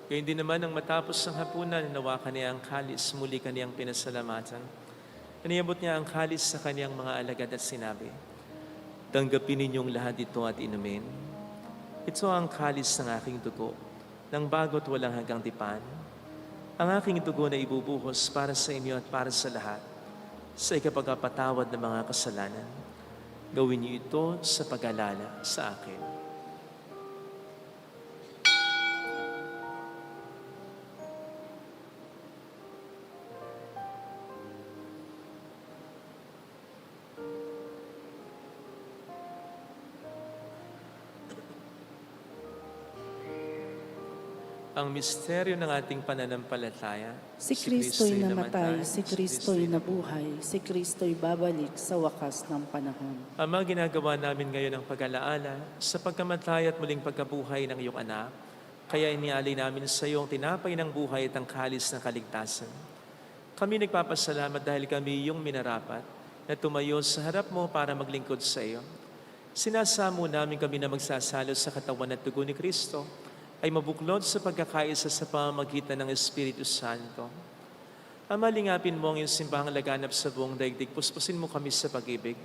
Kaya hindi naman nang matapos ang hapunan, hinawakan niya ang kalis, muli kaniyang pinasalamatan. Iniabot niya ang kalis sa kaniyang mga alagad at sinabi, tanggapin ninyong lahat ito at inumin. Ito ang kalis ng aking dugo, ng bago't walang hanggang tipan. ang aking dugo na ibubuhos para sa inyo at para sa lahat, sa ikapagpatawad ng mga kasalanan. Gawin niyo ito sa pag-alala sa akin. Ang misteryo ng ating pananampalataya. Si Kristo'y namatay, si Kristo'y nabuhay, si Kristo'y babalik sa wakas ng panahon. Ama, ginagawa namin ngayon ang pag-alaala sa pagkamatay at muling pagkabuhay ng iyong anak. Kaya inialay namin sa iyo ang tinapay ng buhay at ang kalis ng kaligtasan. Kami nagpapasalamat dahil kami iyong minarapat na tumayo sa harap mo para maglingkod sa iyo. Sinasamo namin kami na magsasalo sa katawan at dugo ni Kristo ay mabuklod sa pagkakaisa sa pamamagitan ng Espiritu Santo. Ama, lingapin mo ang iyong simbahang laganap sa buong daigdig. Puspusin mo kami sa pag-ibig.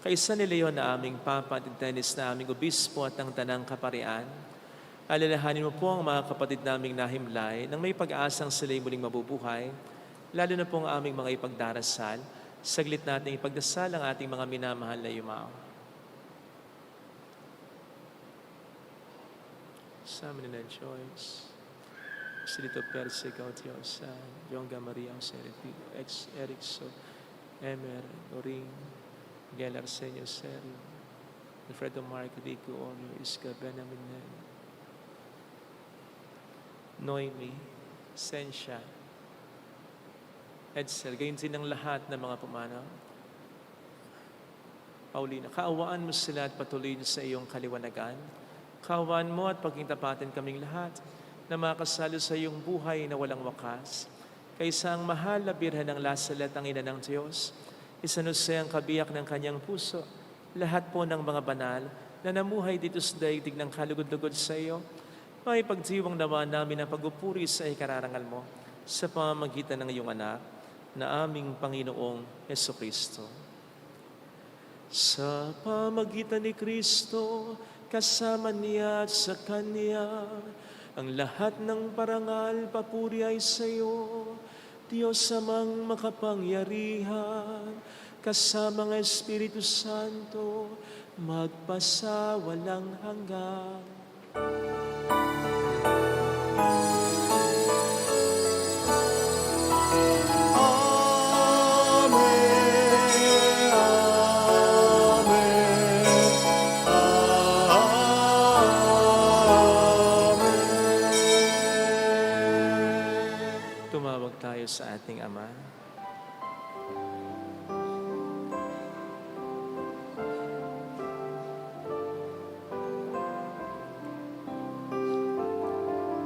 Kaisa ni Leon na aming Papa at Dennis na aming Obispo at ang Tanang Kaparian. Alalahanin mo po ang mga kapatid naming nahimlay nang may pag-asang sila'y muling mabubuhay, lalo na po ang aming mga ipagdarasal. Saglit natin ipagdasal ang ating mga minamahal na yumao. Sa amin na Joyce, Silito Persica, Otiosa, Yongga Maria, Ex Ericso, Emer, Noring, Miguel Arsenio Serio, Alfredo Mark, Rico, Onyo, Iska, Benamin, Noemi, Sensha, Edsel, gayon din ang lahat ng mga pumanaw. Paulina, kaawaan mo sila at patuloy sa iyong kaliwanagan. Kaawaan mo at pagkintapatin kaming lahat na makasalo sa iyong buhay na walang wakas. Kaysa ang mahal na birhen ng Lasalet, ang ina ng Diyos, isanusay ang kabiyak ng kanyang puso, lahat po ng mga banal na namuhay dito sa daigdig ng kalugod-lugod sa iyo, may pagdiwang naman namin ang pagupuri sa ikararangal mo sa pamamagitan ng iyong anak na aming Panginoong Jesucristo. Sa pamamagitan ni Kristo, kasama niya at sa Kanya, ang lahat ng parangal, papuri ay sa iyo, Diyos amang makapangyarihan, kasama ng Espiritu Santo, magpasawalang hanggan. Tumawag tayo sa ating Ama.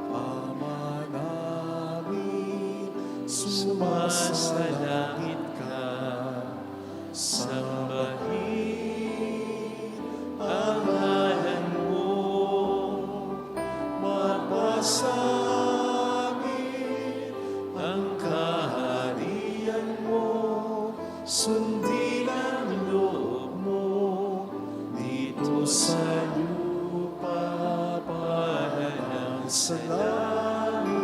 Ama namin, Sumasalangit ka, sambahin ang ngalan mo, mapasamin ang kaharian mo, sundin ang loob mo dito sa lupa para ng sa langit.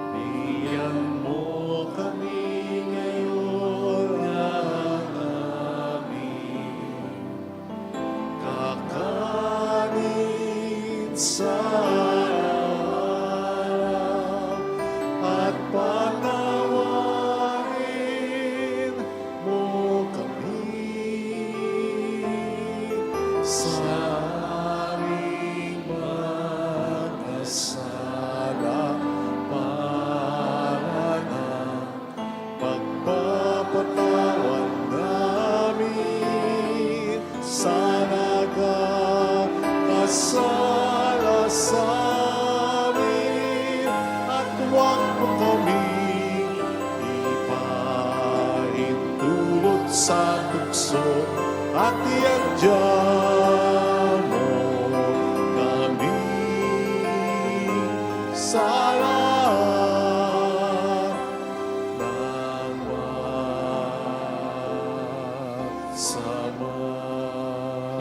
Bigyan mo kami ngayon ng aming kakanin sa araw at patawarin mo kami sa aming pagkasala para ng pagpapatawad namin sa nagkakasala sa amin, at huwag mo kami ipahintulot sa tukso, at iadya mo kami sa lahat ng masama.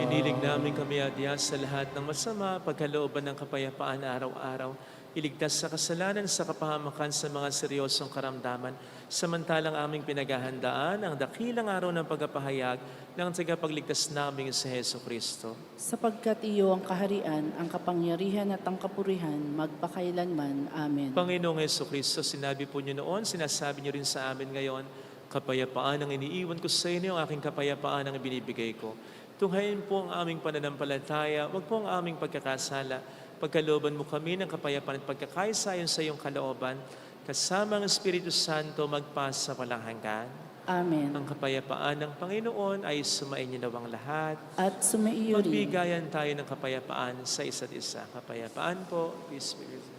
Hiniling namin kami adya sa lahat ng masama, pagkalooban ng kapayapaan araw-araw. iligtas sa kasalanan sa kapahamakan sa mga seryosong karamdaman, samantalang aming pinaghahandaan ang dakilang araw ng pagpapahayag ng tagapagligtas naming si Heso Kristo. Sapagkat iyo ang kaharian, ang kapangyarihan at ang kapurihan, magpakailanman. Amen. Panginoong Heso Kristo, sinabi po niyo noon, sinasabi niyo rin sa amin ngayon, kapayapaan ang iniiwan ko sa inyo, ang aking kapayapaan ang ibinibigay ko. Tunghayin po ang aming pananampalataya, wag po ang aming pagkakasala. Pagkalooban mo kami ng kapayapaan at pagkakaisa ayon sa iyong kalooban, kasama ang Espiritu Santo magpasa walang hanggan. Amen. Ang kapayapaan ng Panginoon ay sumainyo nawang lahat. At sumaiyo rin. Magbigayan tayo ng kapayapaan sa isa't isa. Kapayapaan po, peace be with you.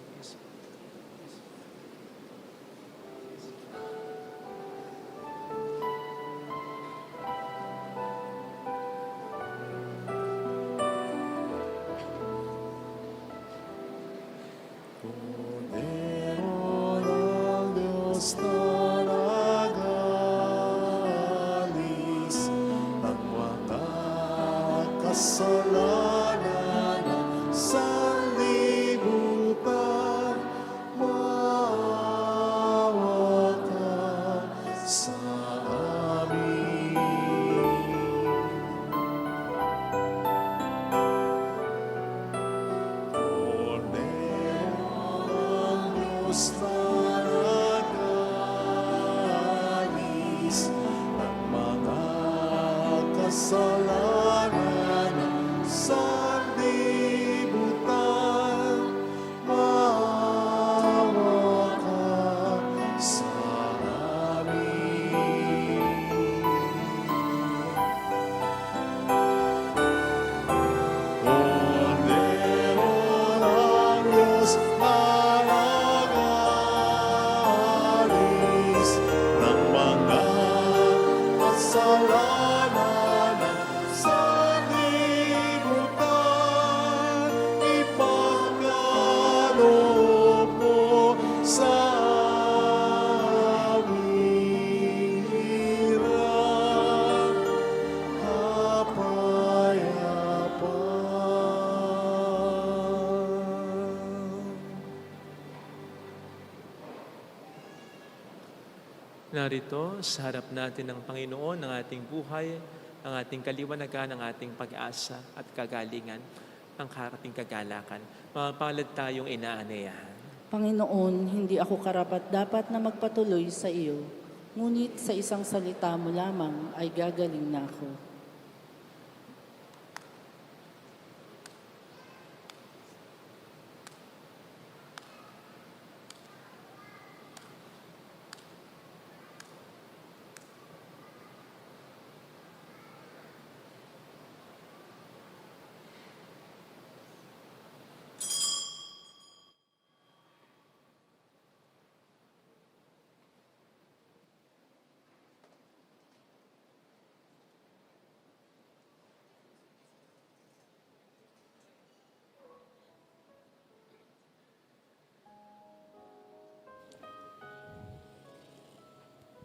Cordero ng Diyos na nag-alis ng mga kasalanan ng sanlibutan, maawa ka sa amin. Diyos na nag-alis ng mga kasalanan ng sanlibutan, maawa ka sa amin. Cordero ng Diyos na nag-alis ng mga kasalanan ng sanlibutan, ipagkaloob mo sa amin hirap, Narito, sa harap natin ng Panginoon, ng ating buhay, ang ating kaliwanagan, ang ating pag-asa at kagalingan, ang ating kagalakan. Mapalad tayong inaanayahan. Panginoon, hindi ako karapat-dapat na magpatuloy sa iyo, ngunit sa isang salita mo lamang ay gagaling na ako.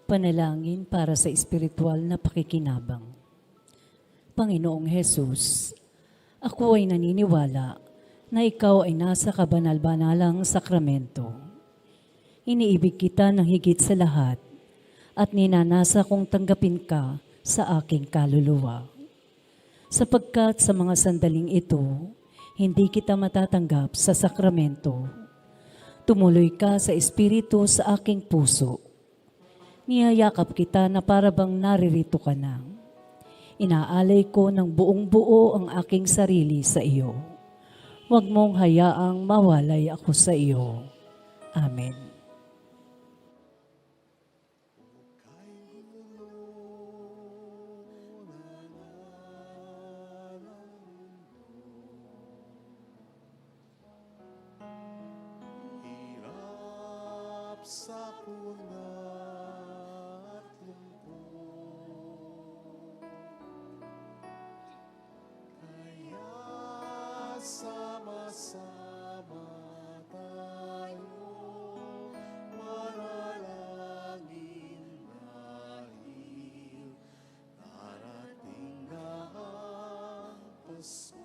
Panalangin para sa espiritual na pakikinabang. Panginoong Hesus, ako ay naniniwala na ikaw ay nasa kabanal-banalang sakramento. Iniibig kita ng higit sa lahat at ninanasa kong tanggapin ka sa aking kaluluwa. Sapagkat sa mga sandaling ito, hindi kita matatanggap sa sakramento. Tumuloy ka sa espiritu sa aking puso. Niyayakap kita na para bang naririto ka na. Inaalay ko ng buong buo ang aking sarili sa iyo. Huwag mong hayaang mawalay ako sa iyo. Amen. Hirap sa puna at lungkot, kaya sama-sama tayo manalangin dahil darating na ang Pasko.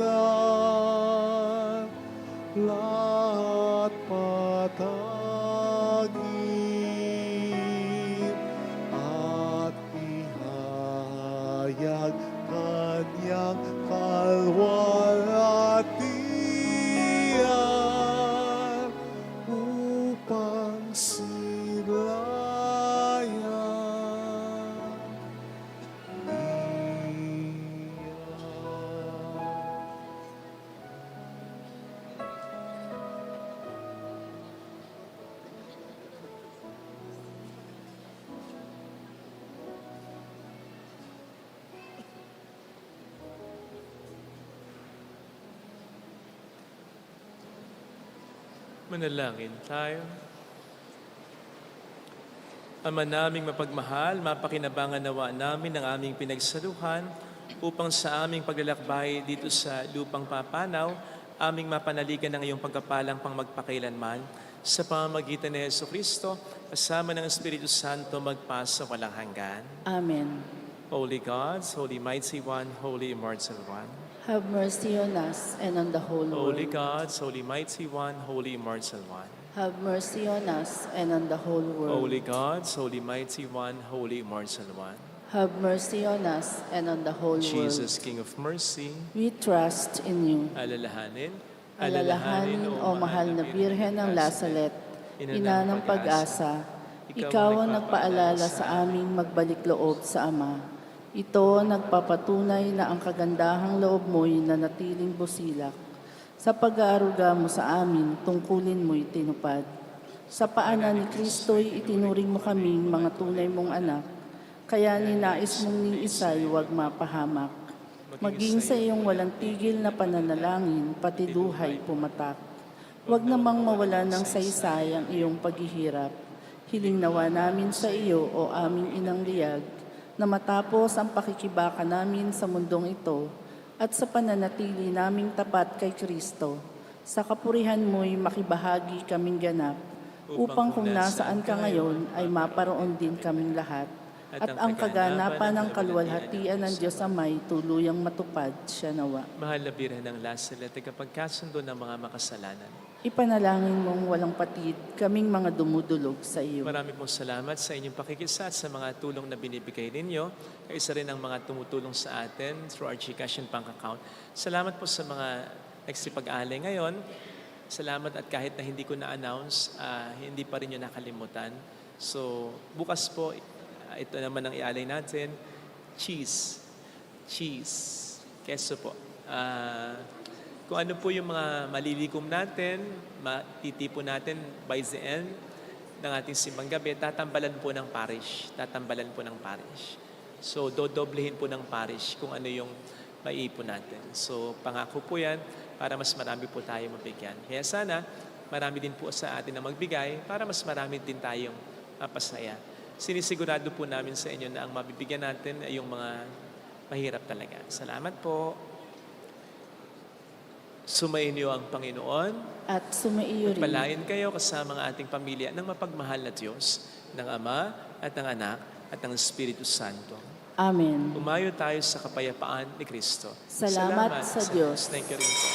kapakanan, lahat patagin at ihayag kanyang kalwalhatian upang silayan niya. Manalangin tayo. Ama naming mapagmahal, mapakinabangan nawa namin ang aming pinagsaluhan upang sa aming paglalakbay dito sa lupang papanaw, aming mapanaligan ng iyong pagkapalang pang magpakailanman sa pamamagitan ni Jesucristo, kasama ng Espiritu Santo magpasa walang hanggan. Amen. Holy God, Holy Mighty One, Holy Immortal One. Have mercy on us and on the whole Holy world. God, Holy Mighty One, Holy Immortal One. Have mercy on us and on the whole world. Holy God, Holy Mighty One, Holy Immortal One. Have mercy on us and on the whole Jesus, world. King of Mercy, We trust in you. alalahanin, Alalahanin, O mahal na Birhen ng Lasalet, ina ng pag-asa, ikaw ang nagpaalala sa aming magbalik loob sa Ama. Ito ang nagpapatunay na ang kagandahang loob mo'y nanatiling busilak. Sa pag-aaruga mo sa amin, tungkulin mo'y tinupad. Sa paanan ni Kristo'y itinuring mo kaming mga tunay mong anak, kaya ninais mong ni isa'y huwag mapahamak. Maging sa iyong walang tigil na pananalangin, pati duhay pumatak. Huwag namang mawala ng saysay ang iyong paghihirap. Hiling nawa namin sa iyo, o aming inang liyag, na matapos ang pakikibaka namin sa mundong ito at sa pananatili naming tapat kay Kristo, sa kapurihan mo'y makibahagi kaming ganap, upang kung nasaan ka ngayon ay maparoon din kaming lahat, at ang kaganapan ng kalwalhatian ng Diyos Amay tuluyang matupad siya nawa. mahal na Birhen ng Lasalet, kapagkasundo ng mga makasalanan. Ipanalangin mong walang patid kaming mga dumudulog sa iyo. Marami pong salamat sa inyong pakikisa at sa mga tulong na binibigay ninyo. Isa rin ang mga tumutulong sa atin through our GCash and bank account. Salamat po sa mga nagsipag-alay ngayon. Salamat at kahit na hindi ko na-announce, hindi pa rin yun nakalimutan. So, bukas po, ito naman ang ialay natin. Cheese. Keso po. Kung ano po yung mga malilikom natin, matitipon natin by the end ng ating simbang gabi, tatambalan po ng parish. So, dodoblehin po ng parish kung ano yung maiipon natin. So, pangako po yan para mas marami po tayo mabigyan. Kaya sana, marami din po sa atin na magbigay para mas marami din tayong mapasaya. Sinisigurado po namin sa inyo na ang mabibigyan natin ay yung mga mahirap talaga. Salamat po. Sumayin niyo ang Panginoon. At sumaiyo rin. Palain kayo kasama ang ating pamilya ng mapagmahal na Diyos, ng Ama at ng Anak at ng Espiritu Santo. Amen. Umayo tayo sa kapayapaan ni Kristo. Salamat sa Diyos. Thank you rin po.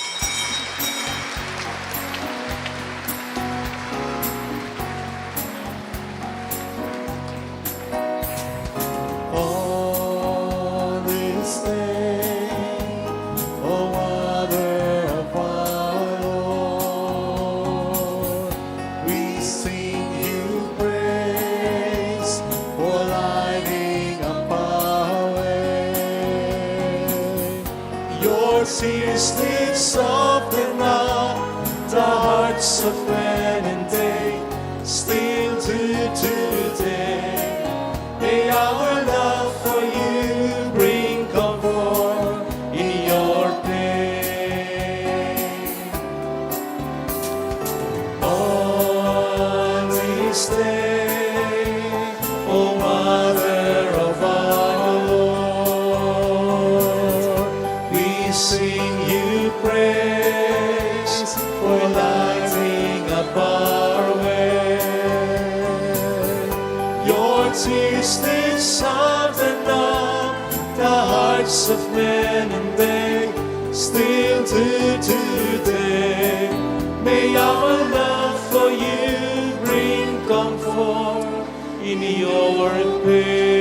On this day, O Mother of our Lord, we sing you praise for lighting up our way. Your tears did soften up the hearts of men and day, still do today. May our love for you bring comfort in your pain. On this day, O Mother of our Lord, we sing you praise for lighting up our way. Your tears did soften up the hearts of men, and they still to today. May our love for you bring comfort in your pain.